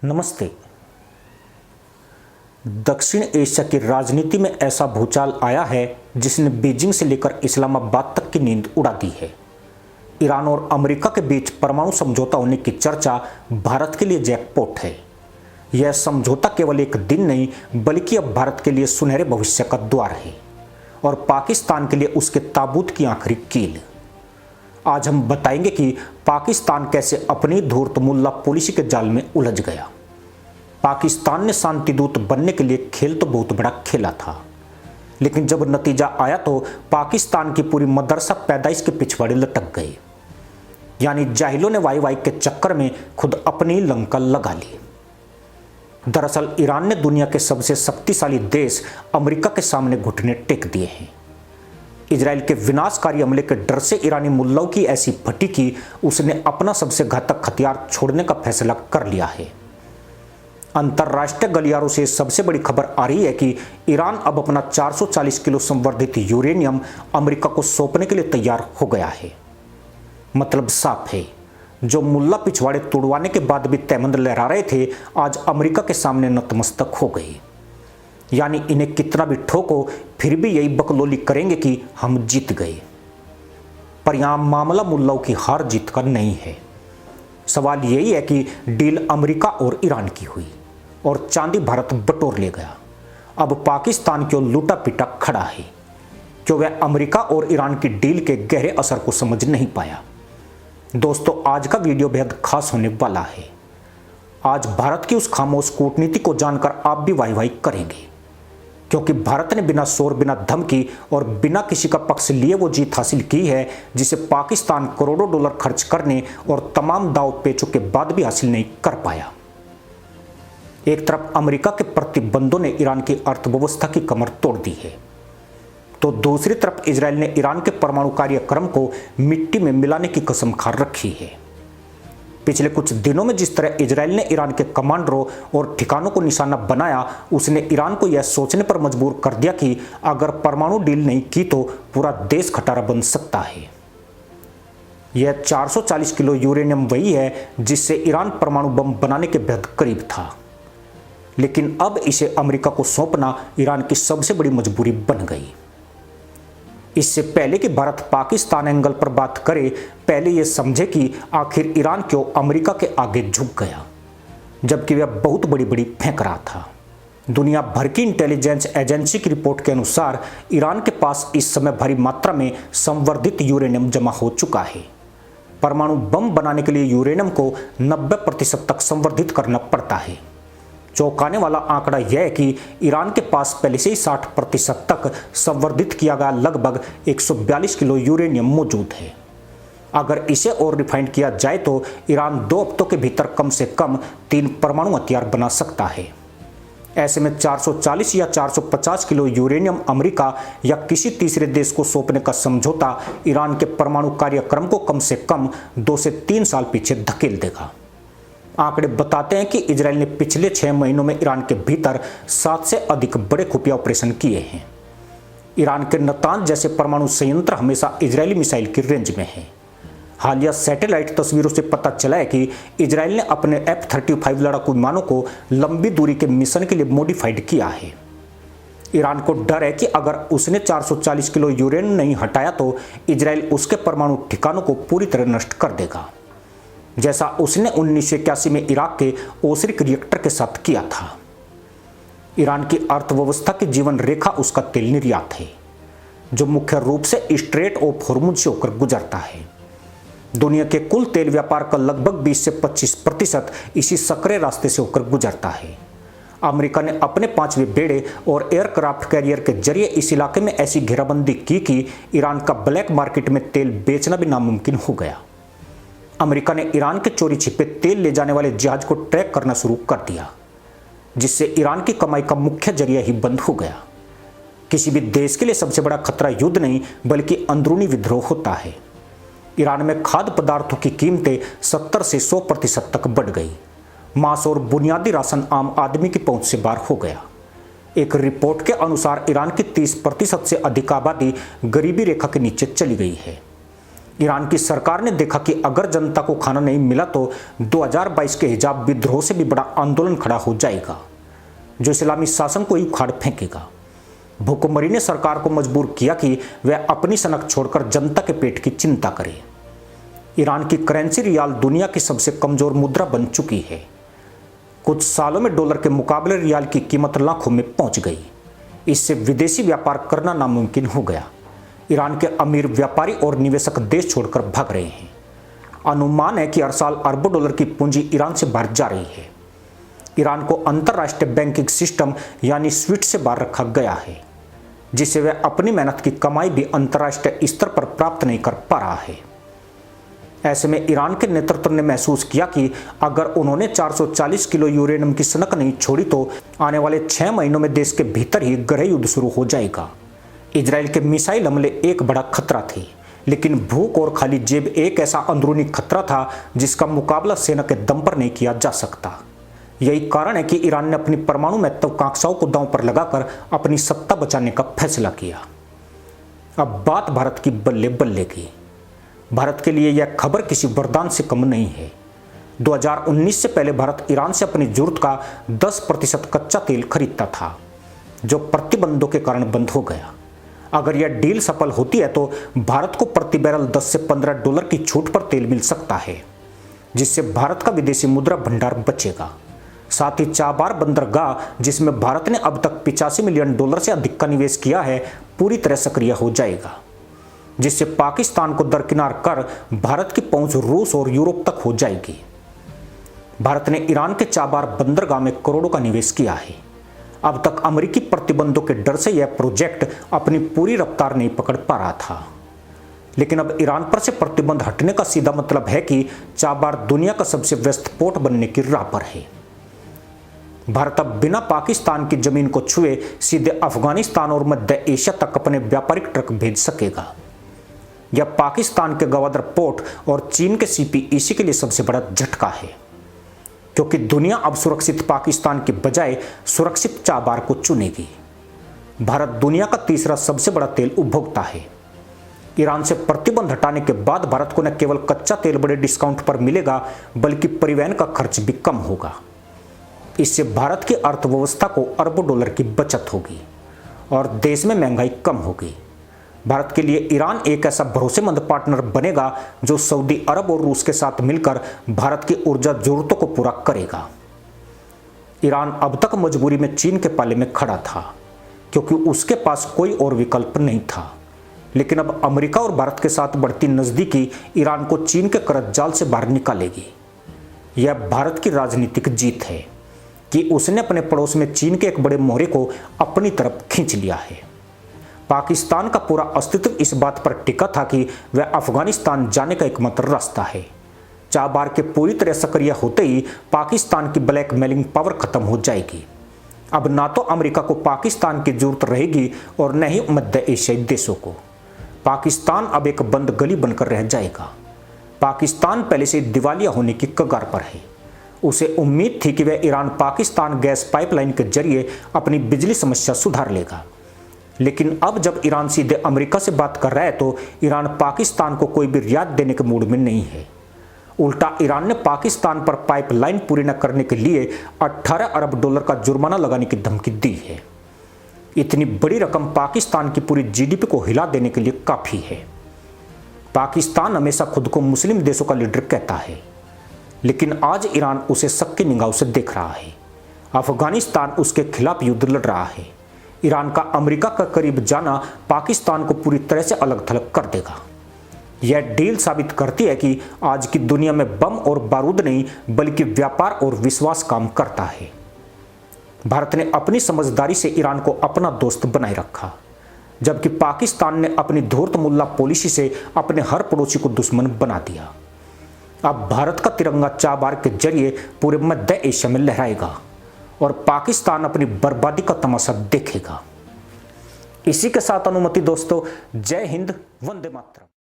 नमस्ते। दक्षिण एशिया की राजनीति में ऐसा भूचाल आया है जिसने बीजिंग से लेकर इस्लामाबाद तक की नींद उड़ा दी है। ईरान और अमेरिका के बीच परमाणु समझौता होने की चर्चा भारत के लिए जैकपॉट है। यह समझौता केवल एक दिन नहीं बल्कि अब भारत के लिए सुनहरे भविष्य का द्वार है और पाकिस्तान के लिए उसके ताबूत की आखिरी कील। आज हम बताएंगे कि पाकिस्तान कैसे अपनी धूर्त मुल्ला पॉलिसी के जाल में उलझ गया। पाकिस्तान ने शांति दूत बनने के लिए खेल तो बहुत बड़ा खेला था, लेकिन जब नतीजा आया तो पाकिस्तान की पूरी मदरसा पैदाइश के पिछवाड़े लटक गए। यानी जाहिलों ने वाई वाई के चक्कर में खुद अपनी लंका लगा ली। दरअसल ईरान ने दुनिया के सबसे शक्तिशाली देश अमेरिका के सामने घुटने टेक दिए हैं। इजराइल के विनाशकारी हमले के डर से ईरानी मुल्लाओं की ऐसी फटी कि उसने अपना सबसे घातक हथियार छोड़ने का फैसला कर लिया है। अंतर्राष्ट्रीय गलियारों से सबसे बड़ी खबर आ रही है कि ईरान अब अपना 440 किलो संवर्धित यूरेनियम अमेरिका को सौंपने के लिए तैयार हो गया है। मतलब साफ है, जो मुल्ला पिछवाड़े तुड़वाने के बाद भी तहमंद लहरा रहे थे, आज अमेरिका के सामने नतमस्तक हो गए। यानी इन्हें कितना भी ठोको फिर भी यही बकलोली करेंगे कि हम जीत गए। पर यहां मामला मुल्लाओं की हार जीत का नहीं है। सवाल यही है कि डील अमेरिका और ईरान की हुई और चांदी भारत बटोर ले गया। अब पाकिस्तान क्यों लूटा पिटा खड़ा है? क्यों वह अमेरिका और ईरान की डील के गहरे असर को समझ नहीं पाया? दोस्तों, आज का वीडियो बेहद खास होने वाला है। आज भारत की उस खामोश कूटनीति को जानकर आप भी वाही वाही करेंगे, क्योंकि भारत ने बिना शोर, बिना धमकी और बिना किसी का पक्ष लिए वो जीत हासिल की है जिसे पाकिस्तान करोड़ों डॉलर खर्च करने और तमाम दाव पेचों के बाद भी हासिल नहीं कर पाया। एक तरफ अमेरिका के प्रतिबंधों ने ईरान की अर्थव्यवस्था की कमर तोड़ दी है, तो दूसरी तरफ इजराइल ने ईरान के परमाणु कार्यक्रम को मिट्टी में मिलाने की कसम खा रखी है। पिछले कुछ दिनों में जिस तरह इजराइल ने ईरान के कमांडरों और ठिकानों को निशाना बनाया, उसने ईरान को यह सोचने पर मजबूर कर दिया कि अगर परमाणु डील नहीं की तो पूरा देश खटारा बन सकता है। यह 440 किलो यूरेनियम वही है जिससे ईरान परमाणु बम बनाने के बेहद करीब था, लेकिन अब इसे अमेरिका को सौंपना ईरान की सबसे बड़ी मजबूरी बन गई। इससे पहले कि भारत पाकिस्तान एंगल पर बात करे, पहले यह समझे कि आखिर ईरान क्यों अमेरिका के आगे झुक गया, जबकि वह बहुत बड़ी बड़ी फेंक रहा था। दुनिया भर की इंटेलिजेंस एजेंसी की रिपोर्ट के अनुसार ईरान के पास इस समय भारी मात्रा में संवर्धित यूरेनियम जमा हो चुका है। परमाणु बम बनाने के लिए यूरेनियम को 90% तक संवर्धित करना पड़ता है। चौंकाने वाला आंकड़ा यह है कि ईरान के पास पहले से ही 60% तक संवर्धित किया गया लगभग 142 किलो यूरेनियम मौजूद है। अगर इसे और रिफाइंड किया जाए तो ईरान 2 हफ्तों के भीतर कम से कम 3 परमाणु हथियार बना सकता है। ऐसे में 440 या 450 किलो यूरेनियम अमेरिका या किसी तीसरे देश को सौंपने का समझौता ईरान के परमाणु कार्यक्रम को कम से कम 2 से 3 साल पीछे धकेल देगा। आंकड़े बताते हैं कि इजराइल ने पिछले 6 महीनों में ईरान के भीतर 7 से अधिक बड़े खुफिया ऑपरेशन किए हैं। ईरान के नतांज जैसे परमाणु संयंत्र हमेशा इजरायली मिसाइल की रेंज में है। हालिया सैटेलाइट तस्वीरों से पता चला है कि इजराइल ने अपने F-35 लड़ाकू विमानों को लंबी दूरी के मिशन के लिए मॉडिफाइड किया है। ईरान को डर है कि अगर उसने 440 किलो यूरेनियम नहीं हटाया तो इजराइल उसके परमाणु ठिकानों को पूरी तरह नष्ट कर देगा, जैसा उसने 1981 में इराक के ओसरिक रिएक्टर के साथ किया था। ईरान की अर्थव्यवस्था की जीवन रेखा उसका तेल निर्यात है, जो मुख्य रूप से स्ट्रेट ऑफ हॉर्मुज से होकर गुजरता है। दुनिया के कुल तेल व्यापार का लगभग 20 से 25% इसी सकरे रास्ते से होकर गुजरता है। अमेरिका ने अपने 5वें बेड़े और एयरक्राफ्ट कैरियर के जरिए इस इलाके में ऐसी घेराबंदी की कि ईरान का ब्लैक मार्केट में तेल बेचना भी नामुमकिन हो गया। अमेरिका ने ईरान के चोरी छिपे तेल ले जाने वाले जहाज को ट्रैक करना शुरू कर दिया, जिससे ईरान की कमाई का मुख्य जरिया ही बंद हो गया। किसी भी देश के लिए सबसे बड़ा खतरा युद्ध नहीं बल्कि अंदरूनी विद्रोह होता है। ईरान में खाद्य पदार्थों की कीमतें 70 से 100% तक बढ़ गई। मांस और बुनियादी राशन आम आदमी की पहुंच से बाहर हो गया। एक रिपोर्ट के अनुसार ईरान की 30% से अधिक आबादी गरीबी रेखा के नीचे चली गई है। ईरान की सरकार ने देखा कि अगर जनता को खाना नहीं मिला तो 2022 के हिजाब विद्रोह से भी बड़ा आंदोलन खड़ा हो जाएगा, जो इस्लामी शासन को ही उखाड़ फेंकेगा। भूखमरी ने सरकार को मजबूर किया कि वह अपनी सनक छोड़कर जनता के पेट की चिंता करे। ईरान की करेंसी रियाल दुनिया की सबसे कमजोर मुद्रा बन चुकी है। कुछ सालों में डॉलर के मुकाबले रियाल की कीमत लाखों में पहुंच गई। इससे विदेशी व्यापार करना नामुमकिन हो गया। ईरान के अमीर व्यापारी और निवेशक देश छोड़कर भाग रहे हैं। अनुमान है कि हर साल अरबों डॉलर की पूंजी ईरान से बाहर जा रही है। ईरान को अंतर्राष्ट्रीय बैंकिंग सिस्टम यानी स्विफ्ट से बाहर रखा गया है, जिससे वह अपनी मेहनत की कमाई भी अंतर्राष्ट्रीय स्तर पर प्राप्त नहीं कर पा रहा है। ऐसे में ईरान के नेतृत्व ने महसूस किया कि अगर उन्होंने 440 किलो यूरेनियम की सनक नहीं छोड़ी तो आने वाले 6 महीनों में देश के भीतर ही गृह युद्ध शुरू हो जाएगा। इजराइल के मिसाइल हमले एक बड़ा खतरा थे, लेकिन भूख और खाली जेब एक ऐसा अंदरूनी खतरा था जिसका मुकाबला सेना के दम पर नहीं किया जा सकता। यही कारण है कि ईरान ने अपनी परमाणु महत्वाकांक्षाओं को दांव पर लगाकर अपनी सत्ता बचाने का फैसला किया। अब बात भारत की बल्ले बल्ले की। भारत के लिए यह खबर किसी वरदान से कम नहीं है। 2019 से पहले भारत ईरान से अपनी जरूरत का 10% कच्चा तेल खरीदता था, जो प्रतिबंधों के कारण बंद हो गया। अगर यह डील सफल होती है तो भारत को प्रति बैरल 10 से 15 डॉलर की छूट पर तेल मिल सकता है, जिससे भारत का विदेशी मुद्रा भंडार बचेगा। साथ ही चाबार बंदरगाह, जिसमें भारत ने अब तक 85 मिलियन डॉलर से अधिक का निवेश किया है, पूरी तरह सक्रिय हो जाएगा, जिससे पाकिस्तान को दरकिनार कर भारत की पहुंच रूस और यूरोप तक हो जाएगी। भारत ने ईरान के चाबार बंदरगाह में करोड़ों का निवेश किया है। अब तक अमेरिकी प्रतिबंधों के डर से यह प्रोजेक्ट अपनी पूरी रफ्तार नहीं पकड़ पा रहा था, लेकिन अब ईरान पर से प्रतिबंध हटने का सीधा मतलब है कि चाबार दुनिया का सबसे व्यस्त पोर्ट बनने की राह पर है। भारत अब बिना पाकिस्तान की जमीन को छुए सीधे अफगानिस्तान और मध्य एशिया तक अपने व्यापारिक ट्रक भेज सकेगा। यह पाकिस्तान के गवादर पोर्ट और चीन के सीपीईसी के लिए सबसे बड़ा झटका है, क्योंकि दुनिया अब सुरक्षित पाकिस्तान के बजाय सुरक्षित चाबार को चुनेगी। भारत दुनिया का तीसरा सबसे बड़ा तेल उपभोक्ता है। ईरान से प्रतिबंध हटाने के बाद भारत को न केवल कच्चा तेल बड़े डिस्काउंट पर मिलेगा, बल्कि परिवहन का खर्च भी कम होगा। इससे भारत की अर्थव्यवस्था को अरबों डॉलर की बचत होगी और देश में महंगाई कम होगी। भारत के लिए ईरान एक ऐसा भरोसेमंद पार्टनर बनेगा जो सऊदी अरब और रूस के साथ मिलकर भारत की ऊर्जा जरूरतों को पूरा करेगा। ईरान अब तक मजबूरी में चीन के पाले में खड़ा था, क्योंकि उसके पास कोई और विकल्प नहीं था। लेकिन अब अमेरिका और भारत के साथ बढ़ती नजदीकी ईरान को चीन के कर्ज जाल से बाहर निकालेगी। यह भारत की राजनीतिक जीत है कि उसने अपने पड़ोस में चीन के एक बड़े मोहरे को अपनी तरफ खींच लिया है। पाकिस्तान का पूरा अस्तित्व इस बात पर टिका था कि वह अफगानिस्तान जाने का एकमात्र रास्ता है। चाबार के पूरी तरह सक्रिय होते ही पाकिस्तान की ब्लैकमेलिंग पावर खत्म हो जाएगी। अब ना तो अमेरिका को पाकिस्तान की जरूरत रहेगी और न ही मध्य एशियाई देशों को। पाकिस्तान अब एक बंद गली बनकर रह जाएगा। पाकिस्तान पहले से दिवालिया होने की कगार पर है। उसे उम्मीद थी कि वह ईरान पाकिस्तान गैस पाइपलाइन के जरिए अपनी बिजली समस्या सुधार लेगा, लेकिन अब जब ईरान सीधे अमेरिका से बात कर रहा है तो ईरान पाकिस्तान को कोई भी रियायत देने के मूड में नहीं है। उल्टा ईरान ने पाकिस्तान पर पाइपलाइन पूरी न करने के लिए 18 अरब डॉलर का जुर्माना लगाने की धमकी दी है। इतनी बड़ी रकम पाकिस्तान की पूरी जीडीपी को हिला देने के लिए काफ़ी है। पाकिस्तान हमेशा खुद को मुस्लिम देशों का लीडर कहता है, लेकिन आज ईरान उसे शक की निगाहों से देख रहा है। अफगानिस्तान उसके खिलाफ युद्ध लड़ रहा है। ईरान का अमेरिका का करीब जाना पाकिस्तान को पूरी तरह से अलग थलग कर देगा। यह डील साबित करती है कि आज की दुनिया में बम और बारूद नहीं, बल्कि व्यापार और विश्वास काम करता है। भारत ने अपनी समझदारी से ईरान को अपना दोस्त बनाए रखा, जबकि पाकिस्तान ने अपनी धूर्त मुल्ला पॉलिसी से अपने हर पड़ोसी को दुश्मन बना दिया। अब भारत का तिरंगा चाबार के जरिए पूरे मध्य एशिया में लहराएगा और पाकिस्तान अपनी बर्बादी का तमाशा देखेगा। इसी के साथ अनुमति दोस्तों, जय हिंद, वंदे मातरम।